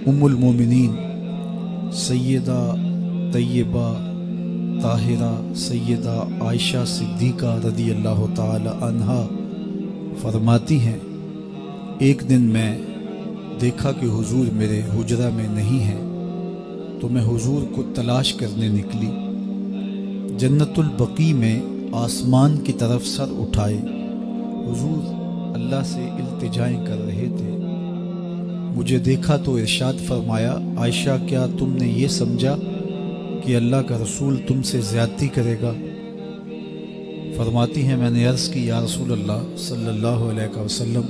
ام المومنین سیدہ طیبہ طاہرہ سیدہ عائشہ صدیقہ رضی اللہ تعالی عنہا فرماتی ہیں، ایک دن میں دیکھا کہ حضور میرے حجرہ میں نہیں ہیں، تو میں حضور کو تلاش کرنے نکلی۔ جنت البقیع میں آسمان کی طرف سر اٹھائے حضور اللہ سے التجائیں کر رہے تھے۔ مجھے دیکھا تو ارشاد فرمایا، عائشہ کیا تم نے یہ سمجھا کہ اللہ کا رسول تم سے زیادتی کرے گا؟ فرماتی ہیں میں نے عرض کی، یا رسول اللہ صلی اللہ علیہ وسلم،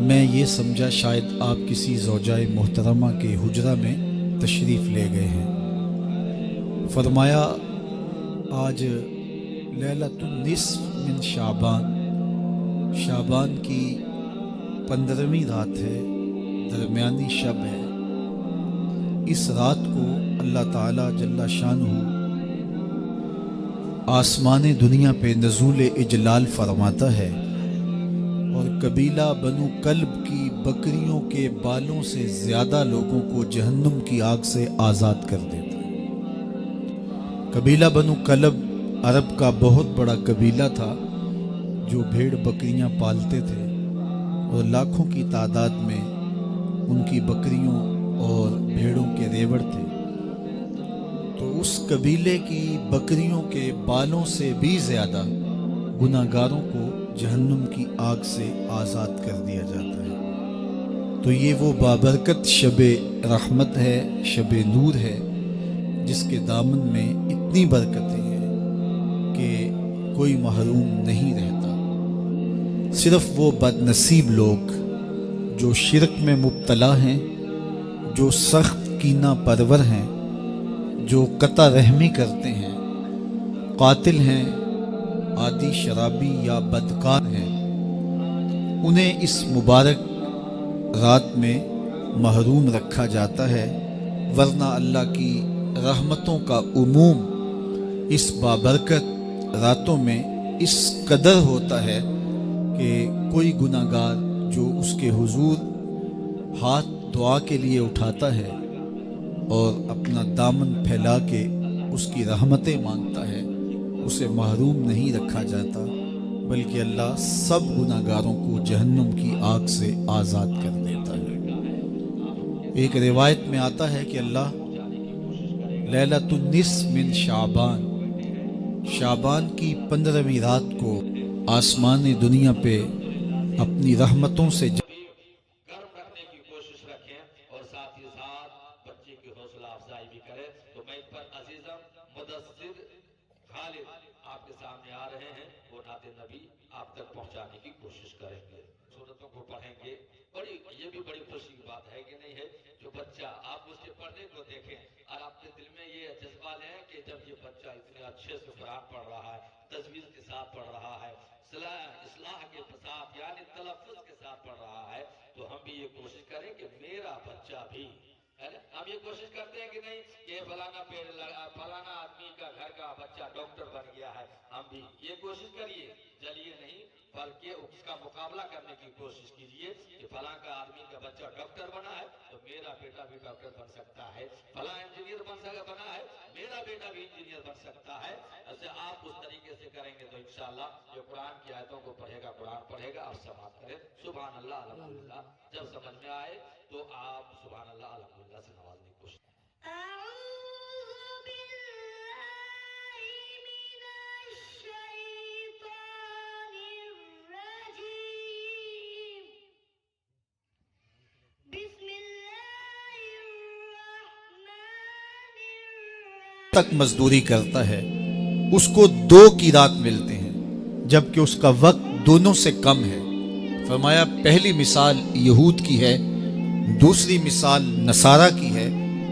میں یہ سمجھا شاید آپ کسی زوجائے محترمہ کے حجرہ میں تشریف لے گئے ہیں۔ فرمایا آج لیلۃ النصف من شعبان کی 15ویں رات ہے، درمیانی شب ہے۔ اس رات کو اللہ تعالی جل شانہ آسمان دنیا پہ نزول اجلال فرماتا ہے اور قبیلہ بنو کلب کی بکریوں کے بالوں سے زیادہ لوگوں کو جہنم کی آگ سے آزاد کر دیتا ہے۔ قبیلہ بنو کلب عرب کا بہت بڑا قبیلہ تھا جو بھیڑ بکریاں پالتے تھے اور لاکھوں کی تعداد میں ان کی بکریوں اور بھیڑوں کے ریوڑ تھے۔ تو اس قبیلے کی بکریوں کے بالوں سے بھی زیادہ گناہگاروں کو جہنم کی آگ سے آزاد کر دیا جاتا ہے۔ تو یہ وہ بابرکت شب رحمت ہے، شب نور ہے، جس کے دامن میں اتنی برکتیں ہیں کہ کوئی محروم نہیں رہتا۔ صرف وہ بد نصیب لوگ جو شرک میں مبتلا ہیں، جو سخت کینہ پرور ہیں، جو قطع رحمی کرتے ہیں، قاتل ہیں، عادی شرابی یا بدکار ہیں، انہیں اس مبارک رات میں محروم رکھا جاتا ہے، ورنہ اللہ کی رحمتوں کا عموم اس بابرکت راتوں میں اس قدر ہوتا ہے کہ کوئی گناہگار جو اس کے حضور ہاتھ دعا کے لیے اٹھاتا ہے اور اپنا دامن پھیلا کے اس کی رحمتیں مانگتا ہے، اسے محروم نہیں رکھا جاتا، بلکہ اللہ سب گناہگاروں کو جہنم کی آگ سے آزاد کر دیتا ہے۔ ایک روایت میں آتا ہے کہ اللہ لیلۃ النصف من شعبان کی 15ویں رات کو آسمان دنیا پہ اپنی رحمتوں سے گرم کرنے کی کوشش رکھیں اور ساتھ ہی ساتھ بچے کی حوصلہ افزائی بھی کریں۔ تو میں پر عزیزم مدثر خالد آپ کے سامنے آ رہے ہیں، وہ نعت نبی آپ تک پہنچانے کی کوشش کریں گے، سورتوں کو پڑھیں گے۔ یہ بھی بڑی خوشی کی بات ہے کہ نہیں ہے، جو بچہ آپ اس کے پڑھنے کو دیکھیں اور آپ کے دل میں یہ جذبہ لیں کہ جب یہ بچہ اتنے اچھے سے قرآن پڑھ رہا ہے، تجویز کے ساتھ پڑھ رہا ہے، اصلاح کے ساتھ یعنی تلفظ کے ساتھ پڑھ رہا ہے، تو ہم بھی یہ کوشش کریں کہ میرا بچہ بھی، ہم یہ کوشش کرتے ہیں کہ نہیں کہ فلانا آدمی کا گھر کا بچہ ڈاکٹر بن گیا ہے، ہم بھی یہ کوشش کریے، جلیے نہیں بلکہ اس کا مقابلہ کرنے کی کوشش کیجیے کہ فلاں کا آدمی کا بچہ ڈاکٹر بنا ہے تو میرا بیٹا بھی ڈاکٹر بن سکتا ہے، فلاں انجینئر بنا ہے میرا بیٹا بھی انجینئر بن سکتا ہے۔ ایسے آپ اس طریقے سے کریں گے تو انشاءاللہ جو قرآن کی آیتوں کو پڑھے گا، قرآن پڑھے گا، آپ سماعت کریں سبحان اللہ الحمدللہ، جب سمجھ میں آئے تو آپ سبحان اللہ الحمدللہ سے نوازنے کی کوشش۔ تک مزدوری کرتا ہے اس کو 2 قیرات ملتے ہیں، جبکہ اس کا وقت دونوں سے کم ہے۔ فرمایا پہلی مثال یہود کی ہے، دوسری مثال نصارہ کی ہے،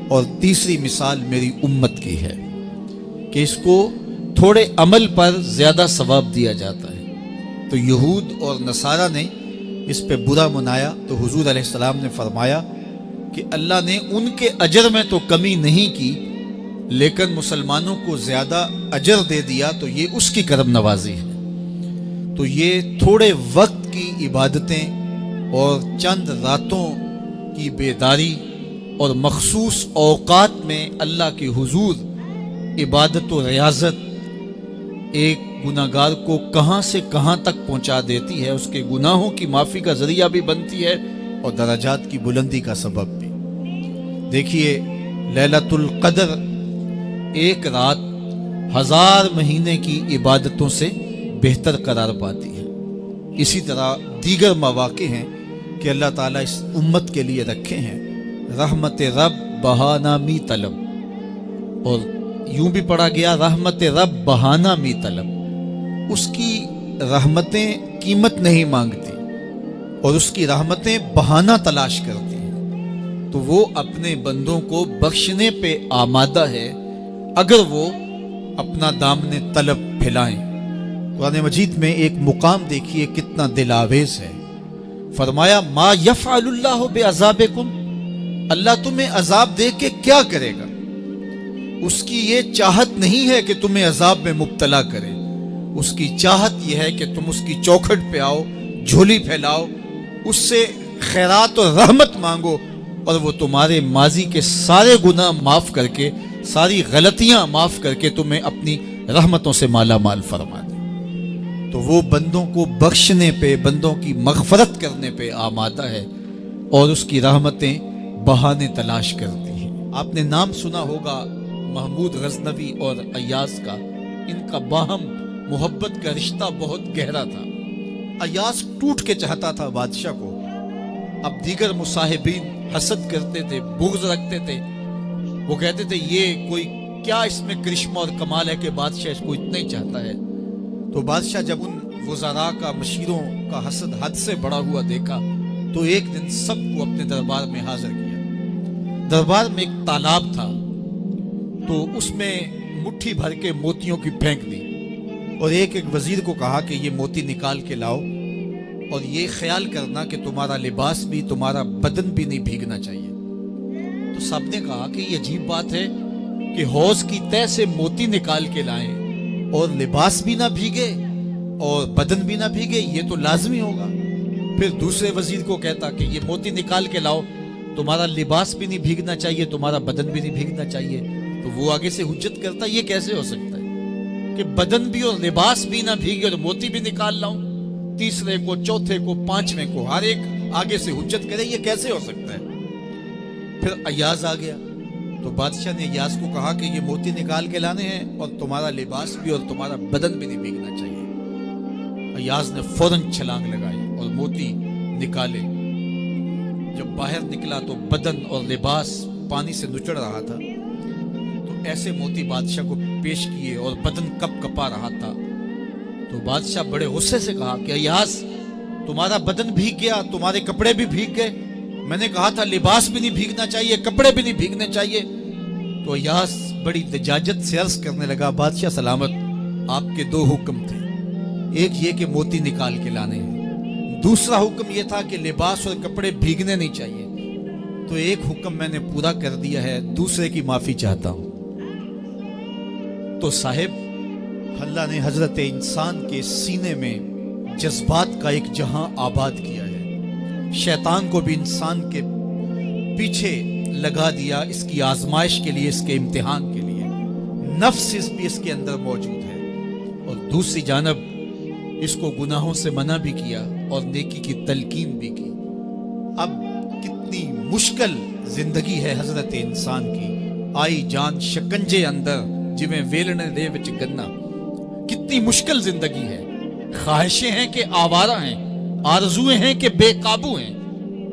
اور تیسری مثال میری امت کی ہے کہ اس کو تھوڑے عمل پر زیادہ ثواب دیا جاتا ہے۔ تو یہود اور نصارہ نے اس پہ برا منایا، تو حضور علیہ السلام نے فرمایا کہ اللہ نے ان کے اجر میں تو کمی نہیں کی، لیکن مسلمانوں کو زیادہ اجر دے دیا، تو یہ اس کی کرم نوازی ہے۔ تو یہ تھوڑے وقت کی عبادتیں اور چند راتوں کی بیداری اور مخصوص اوقات میں اللہ کے حضور عبادت و ریاضت ایک گناہگار کو کہاں سے کہاں تک پہنچا دیتی ہے، اس کے گناہوں کی معافی کا ذریعہ بھی بنتی ہے اور درجات کی بلندی کا سبب بھی۔ دیکھیے لیلۃ القدر ایک رات 1000 مہینے کی عبادتوں سے بہتر قرار پاتی ہے۔ اسی طرح دیگر مواقع ہیں کہ اللہ تعالیٰ اس امت کے لیے رکھے ہیں، رحمت رب بہانہ می طلب، اور یوں بھی پڑھا گیا رحمت رب بہانہ می طلب۔ اس کی رحمتیں قیمت نہیں مانگتی اور اس کی رحمتیں بہانہ تلاش کرتی ہیں، تو وہ اپنے بندوں کو بخشنے پہ آمادہ ہے اگر وہ اپنا دامن طلب پھیلائیں۔ قرآن مجید میں ایک مقام دیکھیے کتنا دل آویز ہے، فرمایا ما یفعل اللہ بعذابکم، اللہ تمہیں عذاب دے کے کیا کرے گا؟ اس کی یہ چاہت نہیں ہے کہ تمہیں عذاب میں مبتلا کرے، اس کی چاہت یہ ہے کہ تم اس کی چوکھٹ پہ آؤ، جھولی پھیلاؤ، اس سے خیرات اور رحمت مانگو، اور وہ تمہارے ماضی کے سارے گناہ معاف کر کے، ساری غلطیاں معاف کر کے تمہیں اپنی رحمتوں سے مالا مال فرما دے۔ تو وہ بندوں کو بخشنے پہ، بندوں کی مغفرت کرنے پہ آمادہ ہے اور اس کی رحمتیں بہانے تلاش کرتی ہیں۔ آپ نے نام سنا ہوگا محمود غزنوی اور ایاز کا، ان کا باہم محبت کا رشتہ بہت گہرا تھا۔ ایاز ٹوٹ کے چاہتا تھا بادشاہ کو، اب دیگر مصاحبین حسد کرتے تھے، بغض رکھتے تھے، وہ کہتے تھے یہ کوئی کیا اس میں کرشمہ اور کمال ہے کہ بادشاہ اس کو اتنا ہی چاہتا ہے۔ تو بادشاہ جب ان وزراء کا، مشیروں کا حسد حد سے بڑا ہوا دیکھا تو ایک دن سب کو اپنے دربار میں حاضر کیا۔ دربار میں ایک تالاب تھا، تو اس میں مٹھی بھر کے موتیوں کی پھینک دی اور ایک ایک وزیر کو کہا کہ یہ موتی نکال کے لاؤ، اور یہ خیال کرنا کہ تمہارا لباس بھی، تمہارا بدن بھی نہیں بھیگنا چاہیے۔ تو سب نے کہا کہ یہ عجیب بات ہے کہ حوض کی تہ سے موتی نکال کے لائیں اور لباس بھی نہ بھیگے اور بدن بھی نہ بھیگے، یہ تو لازمی ہوگا۔ پھر دوسرے وزیر کو کہتا کہ یہ موتی نکال کے لاؤ، تمہارا لباس بھی نہیں بھیگنا چاہیے، تمہارا بدن بھی نہیں بھیگنا چاہیے۔ تو وہ آگے سے حجت کرتا یہ کیسے ہو سکتا ہے کہ بدن بھی اور لباس بھی نہ بھیگے اور موتی بھی نکال لاؤں؟ تیسرے کو، چوتھے کو، پانچویں کو، ہر ایک آگے سے حجت کرے یہ کیسے ہو سکتا ہے؟ پھر ایاز آ گیا، تو بادشاہ نے ایاز کو کہا کہ یہ موتی نکال کے لانے ہیں اور تمہارا لباس بھی اور تمہارا بدن بھی نہیں بھیگنا چاہیے۔ ایاز نے فوراً چھلانگ لگائی اور موتی نکالے۔ جب باہر نکلا تو بدن اور لباس پانی سے نچڑ رہا تھا، تو ایسے موتی بادشاہ کو پیش کیے اور بدن کپ کپا رہا تھا۔ تو بادشاہ بڑے غصے سے کہا کہ ایاز تمہارا بدن بھیگ گیا، تمہارے کپڑے بھی بھیگ گئے، میں نے کہا تھا لباس بھی نہیں بھیگنا چاہیے، کپڑے بھی نہیں بھیگنے چاہیے۔ تو ایاز بڑی لجاجت سے عرض کرنے لگا بادشاہ سلامت، آپ کے دو حکم تھے، ایک یہ کہ موتی نکال کے لانے ہیں، دوسرا حکم یہ تھا کہ لباس اور کپڑے بھیگنے نہیں چاہیے، تو ایک حکم میں نے پورا کر دیا ہے، دوسرے کی معافی چاہتا ہوں۔ تو صاحب اللہ نے حضرت انسان کے سینے میں جذبات کا ایک جہاں آباد کیا ہے، شیطان کو بھی انسان کے پیچھے لگا دیا اس کی آزمائش کے لیے، اس کے امتحان کے لیے، نفس بھی اس کے اندر موجود ہے، اور دوسری جانب اس کو گناہوں سے منع بھی کیا اور نیکی کی تلقین بھی کی۔ اب کتنی مشکل زندگی ہے حضرت انسان کی، آئی جان شکنجے اندر جویں ویلنے دے وچ گنا، کتنی مشکل زندگی ہے۔ خواہشیں ہیں کہ آوارہ ہیں، آرزویں ہیں کہ بے قابو ہیں،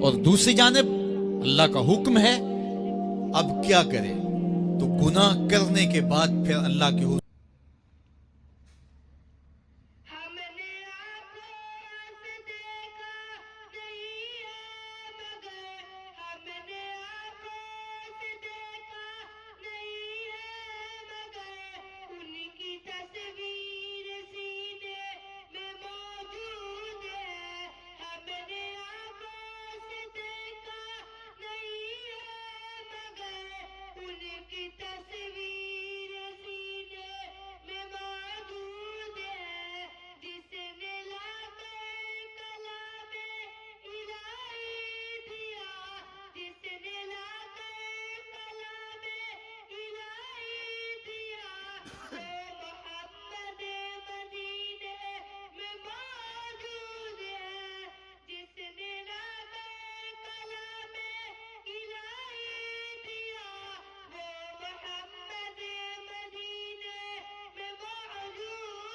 اور دوسری جانب اللہ کا حکم ہے، اب کیا کرے؟ تو گناہ کرنے کے بعد پھر اللہ کے حکم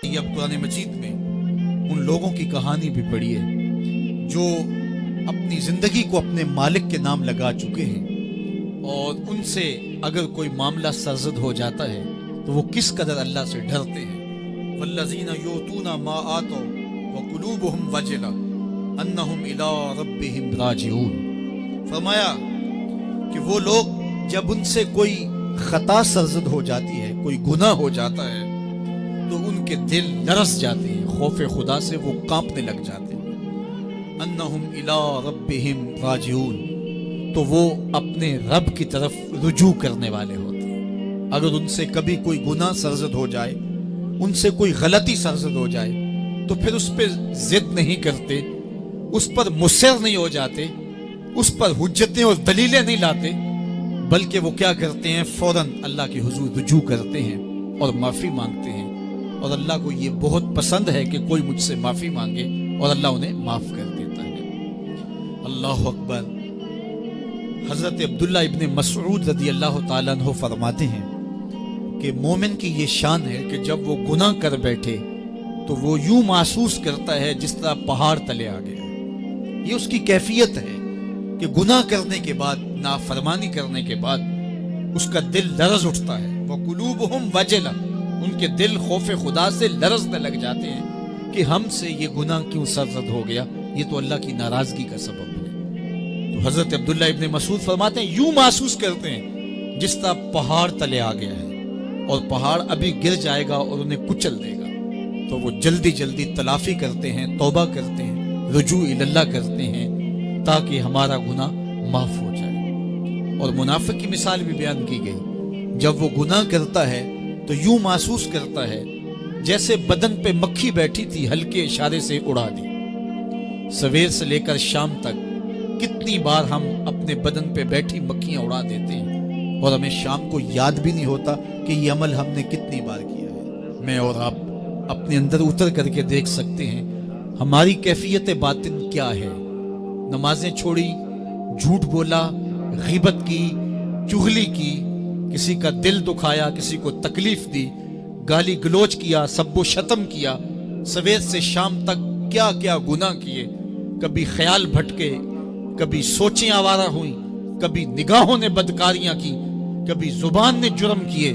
یہ اب قرآن مجید میں ان لوگوں کی کہانی بھی پڑھی ہے جو اپنی زندگی کو اپنے مالک کے نام لگا چکے ہیں، اور ان سے اگر کوئی معاملہ سرزد ہو جاتا ہے تو وہ کس قدر اللہ سے ڈرتے ہیں۔ والذین یؤتون ما آتوا وقلوبهم وجلہ انہم الی ربہم راجعون، فرمایا کہ وہ لوگ جب ان سے کوئی خطا سرزد ہو جاتی ہے، کوئی گناہ ہو جاتا ہے، تو ان کے دل لرز جاتے ہیں، خوف خدا سے وہ کانپنے لگ جاتے ہیں۔ انہم الی ربہم راجعون، تو وہ اپنے رب کی طرف رجوع کرنے والے ہوتے ہیں۔ اگر ان سے کبھی کوئی گناہ سرزد ہو جائے، ان سے کوئی غلطی سرزد ہو جائے، تو پھر اس پہ ضد نہیں کرتے، اس پر مصر نہیں ہو جاتے، اس پر حجتیں اور دلیلیں نہیں لاتے، بلکہ وہ کیا کرتے ہیں، فوراً اللہ کے حضور رجوع کرتے ہیں اور معافی مانگتے ہیں۔ اور اللہ کو یہ بہت پسند ہے کہ کوئی مجھ سے معافی مانگے، اور اللہ انہیں معاف کر دیتا ہے۔ اللہ اکبر۔ حضرت عبداللہ ابن مسعود رضی اللہ تعالیٰ عنہ فرماتے ہیں کہ مومن کی یہ شان ہے کہ جب وہ گناہ کر بیٹھے تو وہ یوں محسوس کرتا ہے جس طرح پہاڑ تلے آ گیا۔ یہ اس کی کیفیت ہے کہ گناہ کرنے کے بعد، نافرمانی کرنے کے بعد اس کا دل لرز اٹھتا ہے۔ وَقُلُوبُهُمْ وَجِلَةٌ، ان کے دل خوف خدا سے لرزنے لگ جاتے ہیں کہ ہم سے یہ گناہ کیوں سرزد ہو گیا، یہ تو اللہ کی ناراضگی کا سبب ہے۔ تو حضرت عبداللہ ابن مسعود فرماتے ہیں یوں محسوس کرتے ہیں جس طرح پہاڑ تلے آ گیا ہے، اور پہاڑ ابھی گر جائے گا اور انہیں کچل دے گا۔ تو وہ جلدی جلدی تلافی کرتے ہیں، توبہ کرتے ہیں، رجوع اللہ کرتے ہیں تاکہ ہمارا گناہ معاف ہو جائے۔ اور منافق کی مثال بھی بیان کی گئی، جب وہ گناہ کرتا ہے تو یوں محسوس کرتا ہے جیسے بدن پہ مکھی بیٹھی تھی، ہلکے اشارے سے اڑا دی۔ سویر سے لے کر شام تک کتنی بار ہم اپنے بدن پہ بیٹھی مکھیاں اڑا دیتے ہیں، اور ہمیں شام کو یاد بھی نہیں ہوتا کہ یہ عمل ہم نے کتنی بار کیا ہے۔ میں اور آپ اپنے اندر اتر کر کے دیکھ سکتے ہیں ہماری کیفیت باطن کیا ہے۔ نمازیں چھوڑی، جھوٹ بولا، غیبت کی، چغلی کی، کسی کا دل دکھایا، کسی کو تکلیف دی، گالی گلوچ کیا، سب و شتم کیا، سویر سے شام تک کیا کیا گناہ کیے، کبھی خیال بھٹکے، کبھی سوچیں آوارہ ہوئیں، کبھی نگاہوں نے بدکاریاں کی، کبھی زبان نے جرم کیے،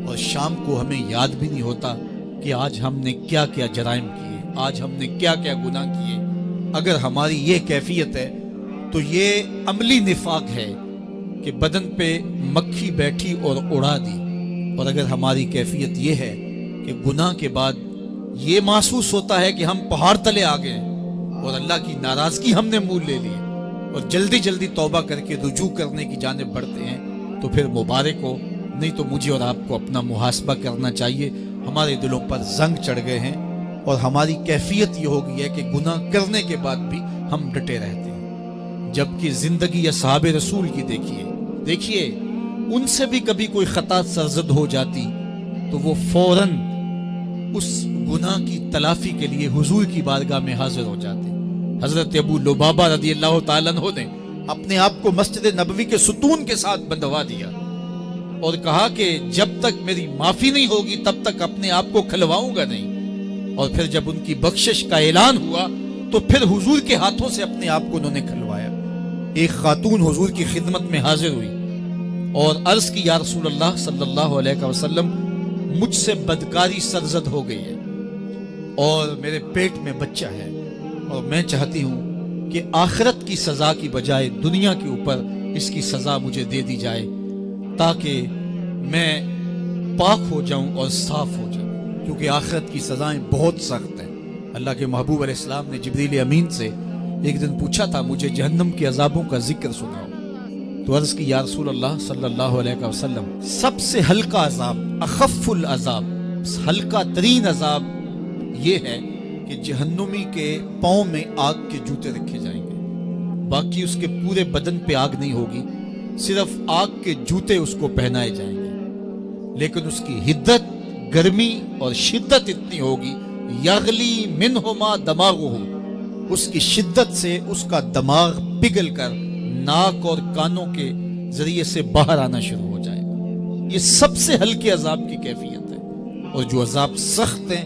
اور شام کو ہمیں یاد بھی نہیں ہوتا کہ آج ہم نے کیا کیا جرائم کیے، آج ہم نے کیا کیا گناہ کیے۔ اگر ہماری یہ کیفیت ہے تو یہ عملی نفاق ہے کہ بدن پہ مکھی بیٹھی اور اڑا دی۔ اور اگر ہماری کیفیت یہ ہے کہ گناہ کے بعد یہ محسوس ہوتا ہے کہ ہم پہاڑ تلے آ گئے اور اللہ کی ناراضگی ہم نے مول لے لی، اور جلدی جلدی توبہ کر کے رجوع کرنے کی جانب بڑھتے ہیں، تو پھر مبارک ہو، نہیں تو مجھے اور آپ کو اپنا محاسبہ کرنا چاہیے۔ ہمارے دلوں پر زنگ چڑھ گئے ہیں، اور ہماری کیفیت یہ ہو گئی ہے کہ گناہ کرنے کے بعد بھی ہم ڈٹے رہتے ہیں۔ جبکہ زندگی اصحاب رسول کی دیکھیے ان سے بھی کبھی کوئی خطا سرزد ہو جاتی تو وہ فوراً اس گناہ کی تلافی کے لیے حضور کی بارگاہ میں حاضر ہو جاتے۔ حضرت ابو لبابہ رضی اللہ تعالیٰ عنہ نے اپنے آپ کو مسجد نبوی کے ستون کے ساتھ بندھوا دیا اور کہا کہ جب تک میری معافی نہیں ہوگی تب تک اپنے آپ کو کھلواؤں گا نہیں۔ اور پھر جب ان کی بخشش کا اعلان ہوا تو پھر حضور کے ہاتھوں سے اپنے آپ کو انہوں نے کھلوایا۔ ایک خاتون حضور کی خدمت میں حاضر ہوئی اور عرض کی یا رسول اللہ صلی اللہ علیہ وسلم، مجھ سے بدکاری سرزد ہو گئی ہے اور میرے پیٹ میں بچہ ہے، اور میں چاہتی ہوں کہ آخرت کی سزا کی بجائے دنیا کے اوپر اس کی سزا مجھے دے دی جائے تاکہ میں پاک ہو جاؤں اور صاف ہو جاؤں، کیونکہ آخرت کی سزائیں بہت سخت ہیں۔ اللہ کے محبوب علیہ السلام نے جبریل امین سے ایک دن پوچھا تھا مجھے جہنم کے عذابوں کا ذکر سناؤ، تو عرض کی یا رسول اللہ صلی اللہ علیہ وسلم، سب سے ہلکا عذاب، اخف العذاب، ہلکا ترین عذاب یہ ہے کہ جہنمی کے پاؤں میں آگ کے جوتے رکھے جائیں گے، باقی اس کے پورے بدن پہ آگ نہیں ہوگی، صرف آگ کے جوتے اس کو پہنائے جائیں گے، لیکن اس کی حدت، گرمی اور شدت اتنی ہوگی، یغلی منہما دماغہ، اس کی شدت سے اس کا دماغ پگھل کر ناک اور کانوں کے ذریعے سے باہر آنا شروع ہو جائے گا۔ یہ سب سے ہلکے عذاب کی کیفیت ہے، اور جو عذاب سخت ہیں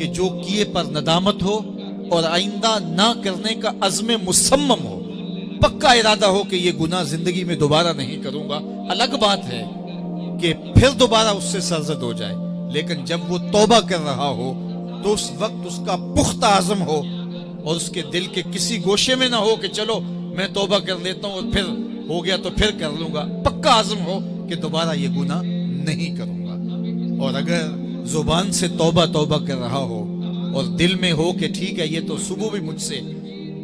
کہ جو کیے پر ندامت ہو اور آئندہ نہ کرنے کا عزم مصمم ہو، پکا ارادہ ہو کہ یہ گناہ زندگی میں دوبارہ نہیں کروں گا۔ الگ بات ہے کہ پھر دوبارہ اس سے سرزد ہو جائے، لیکن جب وہ توبہ کر رہا ہو تو اس وقت اس کا پختہ عزم ہو اور اس کے دل کے کسی گوشے میں نہ ہو کہ چلو میں توبہ کر لیتا ہوں اور پھر ہو گیا تو پھر کر لوں گا۔ پکا عزم ہو کہ دوبارہ یہ گناہ نہیں کروں گا۔ اور اگر زبان سے توبہ توبہ کر رہا ہو اور دل میں ہو کہ ٹھیک ہے یہ تو صبح بھی مجھ سے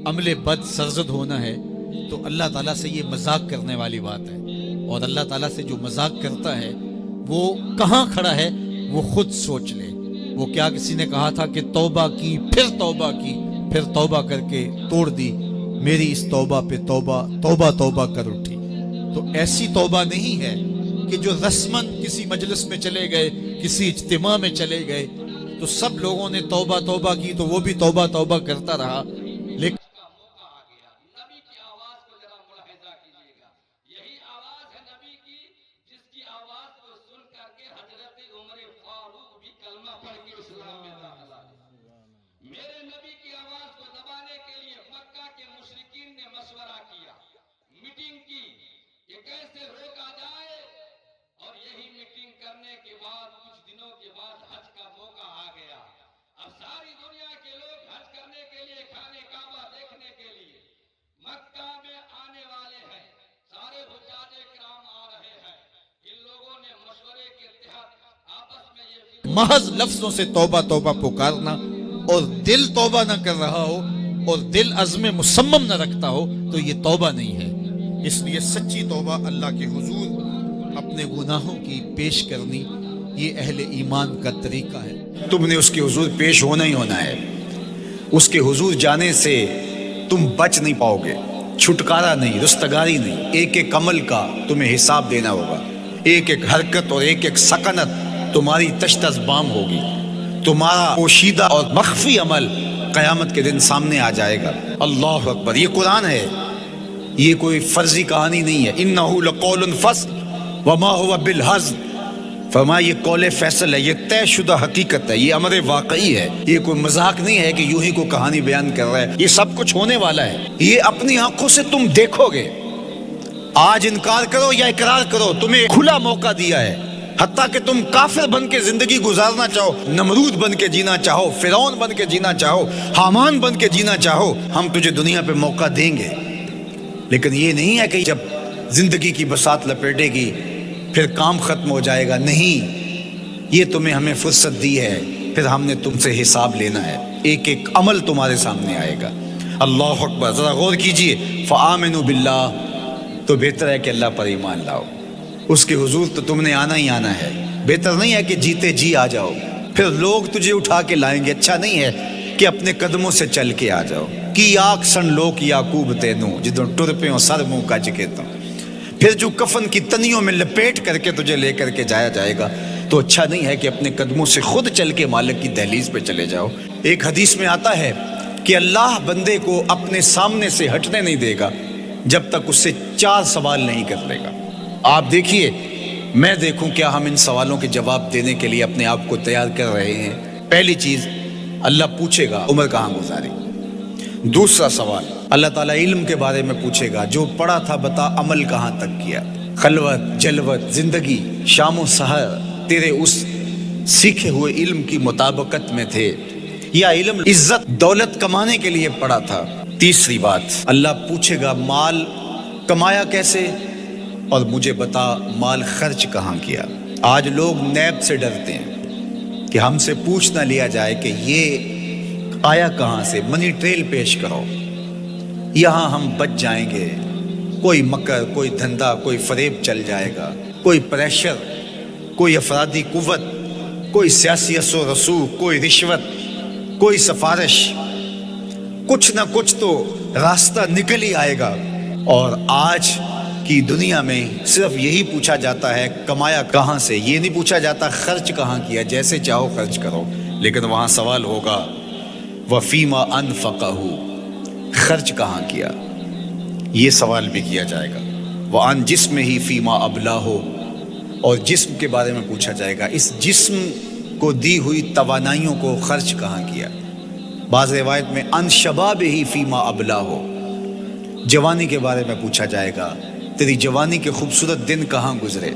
عمل بد سرزد ہونا ہے، تو اللہ تعالیٰ سے یہ مذاق کرنے والی بات ہے۔ اور اللہ تعالیٰ سے جو مذاق کرتا ہے وہ کہاں کھڑا ہے وہ خود سوچ لے۔ وہ کیا کسی نے کہا تھا کہ توبہ کی پھر توبہ کی پھر توبہ کر کے توڑ دی، میری اس توبہ پہ توبہ توبہ توبہ کر اٹھی۔ تو ایسی توبہ نہیں ہے کہ جو رسماً کسی مجلس میں چلے گئے، کسی اجتماع میں چلے گئے تو سب لوگوں نے توبہ توبہ کی تو وہ بھی توبہ توبہ کرتا رہا، لیکن نبی کی آواز کو ذرا ملاحظہ کیجیے گا۔ یہی آواز ہے نبی کی جس کی آواز کو سن کر کے حضرت عمر فاروق بھی کلمہ پڑھ کے اسلام میں داخل آئے۔ میرے نبی کی آواز کو دبانے کے لیے مکہ کے مشرکین نے مشورہ کیا، میٹنگ کی کہ کیسے روکا جائے، اور یہی میٹنگ کرنے کے بعد کچھ دنوں کے بعد حج کا موقع آ گیا۔ اب ساری دنیا کے لوگ حج کرنے کے لیے، خانہ کعبہ دیکھنے کے لیے مکہ میں آنے والے ہیں، سارے حجاج کرام آ رہے ہیں۔ ان لوگوں نے مشورے کے تحت آپس میں یہ محض لفظوں سے توبہ توبہ پکارنا اور دل توبہ نہ کر رہا ہو اور دل عزم مصمم نہ رکھتا ہو تو یہ توبہ نہیں ہے۔ اس لیے سچی توبہ اللہ کے حضور اپنے گناہوں کی پیش کرنی، یہ اہل ایمان کا طریقہ ہے۔ تم نے اس کے حضور پیش ہونا ہی ہونا ہے۔ اس کے حضور جانے سے تم بچ نہیں پاؤ گے، چھٹکارا نہیں، رستگاری نہیں۔ ایک ایک عمل کا تمہیں حساب دینا ہوگا، ایک ایک حرکت اور ایک ایک سکنت تمہاری تشت ازبام ہوگی۔ تمہارا پوشیدہ اور مخفی عمل قیامت کے دن سامنے آ جائے گا۔ اللہ اکبر، یہ قرآن ہے، یہ کوئی فرضی کہانی نہیں ہے۔ انہ لقول فصل وما هو بالہزل، فرمایا یہ قول فیصل ہے، یہ طے شدہ حقیقت ہے، یہ امر واقعی ہے، یہ کوئی مذاق نہیں ہے کہ یوں ہی کو کہانی بیان کر رہا ہے، یہ سب کچھ ہونے والا ہے، یہ اپنی آنکھوں سے تم دیکھو گے۔ آج انکار کرو یا اقرار کرو، تمہیں کھلا موقع دیا ہے، حتیٰ کہ تم کافر بن کے زندگی گزارنا چاہو، نمرود بن کے جینا چاہو، فرعون بن کے جینا چاہو، حامان بن کے جینا چاہو، ہم تجھے دنیا پہ موقع دیں گے۔ لیکن یہ نہیں ہے کہ جب زندگی کی بساط لپیٹے گی پھر کام ختم ہو جائے گا، نہیں، یہ تمہیں ہمیں فرصت دی ہے، پھر ہم نے تم سے حساب لینا ہے، ایک ایک عمل تمہارے سامنے آئے گا۔ اللہ اکبر، ذرا غور کیجئے، فآمنوا باللہ، تو بہتر ہے کہ اللہ پر ایمان لاؤ، اس کے حضور تو تم نے آنا ہی آنا ہے۔ بہتر نہیں ہے کہ جیتے جی آ جاؤ، پھر لوگ تجھے اٹھا کے لائیں گے، اچھا نہیں ہے کہ اپنے قدموں سے چل کے آ جاؤ۔ کی آگ سن لوک یعقوب تینوں جدوں ٹر پیوں سر منہ کج کے تو، پھر جو کفن کی تنیوں میں لپیٹ کر کے تجھے لے کر کے جایا جائے گا، تو اچھا نہیں ہے کہ اپنے قدموں سے خود چل کے مالک کی دہلیز پہ چلے جاؤ۔ ایک حدیث میں آتا ہے کہ اللہ بندے کو اپنے سامنے سے ہٹنے نہیں دے گا جب تک اس سے 4 سوال نہیں کر لے گا۔ آپ دیکھیے، میں دیکھوں کیا ہم ان سوالوں کے جواب دینے کے لیے اپنے آپ کو تیار کر رہے ہیں۔ پہلی چیز، اللہ پوچھے گا عمر کہاں گزاری۔ دوسرا سوال، اللہ تعالیٰ علم کے بارے میں پوچھے گا، جو پڑھا تھا بتا عمل کہاں تک کیا، خلوت جلوت زندگی شام و سحر تیرے اس سیکھے ہوئے علم کی مطابقت میں تھے یا علم عزت دولت کمانے کے لیے پڑھا تھا۔ تیسری بات، اللہ پوچھے گا مال کمایا کیسے، اور مجھے بتا مال خرچ کہاں کیا۔ آج لوگ نیب سے ڈرتے ہیں کہ ہم سے پوچھ نہ لیا جائے کہ یہ آیا کہاں سے، منی ٹریل پیش کرو، یہاں ہم بچ جائیں گے۔ کوئی مکر، کوئی دھندا، کوئی فریب چل جائے گا، کوئی پریشر، کوئی افرادی قوت، کوئی سیاسی اثر و رسوخ، کوئی رشوت، کوئی سفارش، کچھ نہ کچھ تو راستہ نکل ہی آئے گا۔ اور آج کی دنیا میں صرف یہی پوچھا جاتا ہے کمایا کہاں سے، یہ نہیں پوچھا جاتا خرچ کہاں کیا، جیسے چاہو خرچ کرو، لیکن وہاں سوال ہوگا وفیما انفقہ، خرچ کہاں کیا، یہ سوال بھی کیا جائے گا۔ وعن جسم ہی فیما ابلاہ، اور جسم کے بارے میں پوچھا جائے گا، اس جسم کو دی ہوئی توانائیوں کو خرچ کہاں کیا؟ بعض روایت میں ان شباب ہی فیما ابلا ہو، جوانی کے بارے میں پوچھا جائے گا، تیری جوانی کے خوبصورت دن کہاں گزرے؟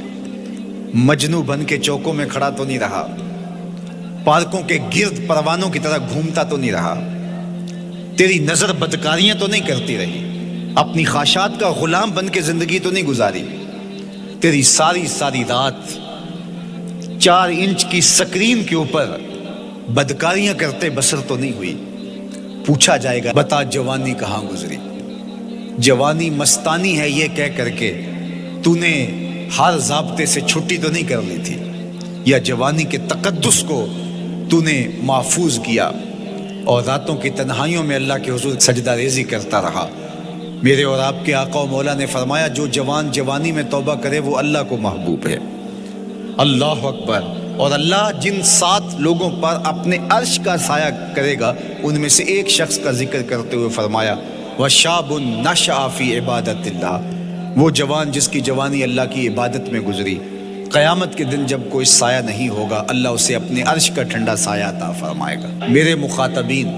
مجنو بن کے چوکوں میں کھڑا تو نہیں رہا، پارکوں کے گرد پروانوں کی طرح گھومتا تو نہیں رہا، تیری نظر بدکاریاں تو نہیں کرتی رہی، اپنی خواہشات کا غلام بن کے زندگی تو نہیں گزاری، تیری ساری ساری رات 4 انچ کی سکرین کے اوپر بدکاریاں کرتے بسر تو نہیں ہوئی؟ پوچھا جائے گا بتا جوانی کہاں گزری؟ جوانی مستانی ہے یہ کہہ کر کے تو نے ہر ضابطے سے چھٹی تو نہیں کر لی تھی، یا جوانی کے تقدس کو تو نے محفوظ کیا اور راتوں کی تنہائیوں میں اللہ کے حضور سجدہ ریزی کرتا رہا؟ میرے اور آپ کے آقا و مولا نے فرمایا جو جوان جوانی میں توبہ کرے وہ اللہ کو محبوب ہے۔ اللہ اکبر۔ اور اللہ جن 7 لوگوں پر اپنے عرش کا سایہ کرے گا ان میں سے ایک شخص کا ذکر کرتے ہوئے فرمایا وَشَابٌ نَشَأَ فِي عِبَادَةِ اللَّهِ، وہ جوان جس کی جوانی اللہ کی عبادت میں گزری، قیامت کے دن جب کوئی سایہ نہیں ہوگا اللہ اسے اپنے عرش کا ٹھنڈا سایہ عطا فرمائے گا۔ میرے مخاطبین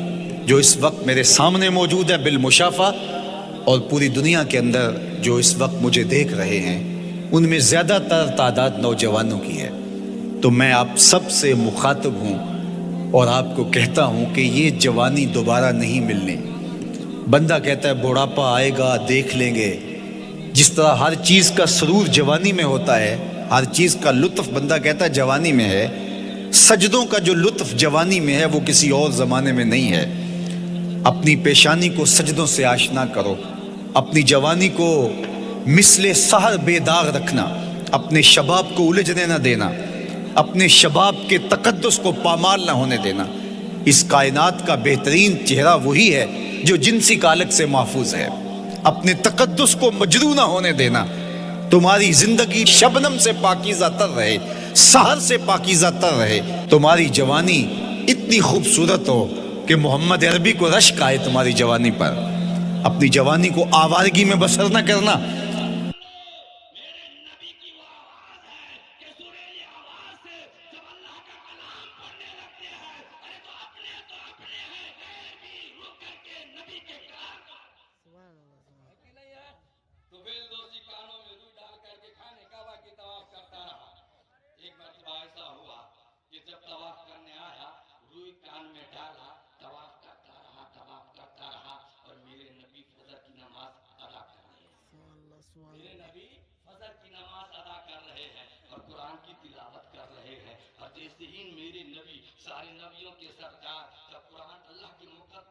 جو اس وقت میرے سامنے موجود ہیں بالمشافہ، اور پوری دنیا کے اندر جو اس وقت مجھے دیکھ رہے ہیں، ان میں زیادہ تر تعداد نوجوانوں کی ہے، تو میں آپ سب سے مخاطب ہوں اور آپ کو کہتا ہوں کہ یہ جوانی دوبارہ نہیں ملنی۔ بندہ کہتا ہے بڑھاپا آئے گا دیکھ لیں گے، جس طرح ہر چیز کا سرور جوانی میں ہوتا ہے، ہر چیز کا لطف بندہ کہتا ہے جوانی میں ہے، سجدوں کا جو لطف جوانی میں ہے وہ کسی اور زمانے میں نہیں ہے۔ اپنی پیشانی کو سجدوں سے آشنا کرو، اپنی جوانی کو مثل سحر بے داغ رکھنا، اپنے شباب کو الجھنے نہ دینا، اپنے شباب کے تقدس کو پامال نہ ہونے دینا۔ اس کائنات کا بہترین چہرہ وہی ہے جو جنسی کالک سے محفوظ ہے۔ اپنے تقدس کو مجروح نہ ہونے دینا۔ تمہاری زندگی شبنم سے پاکیزہ تر رہے، سحر سے پاکیزہ تر رہے، تمہاری جوانی اتنی خوبصورت ہو کہ محمد عربی کو رشک آئے تمہاری جوانی پر۔ اپنی جوانی کو آوارگی میں بسر نہ کرنا۔ تو بیل دوستی کانوں میں روئی ڈال کر کے کھانے کعبہ کی طواف کرتا رہا۔ ایک مرتبہ ایسا ہوا کہ جب طواف کرنے آیا روئی کان میں ڈالا، طواف کرتا رہا اور میرے نبی فجر کی نماز ادا کر رہے ہیں۔ میرے نبی فجر کی نماز ادا کر رہے ہیں اور قرآن کی تلاوت کر رہے ہیں، اور جیسے ہی میرے نبی سارے نبیوں کے سردار جب قرآن اللہ کے مقدس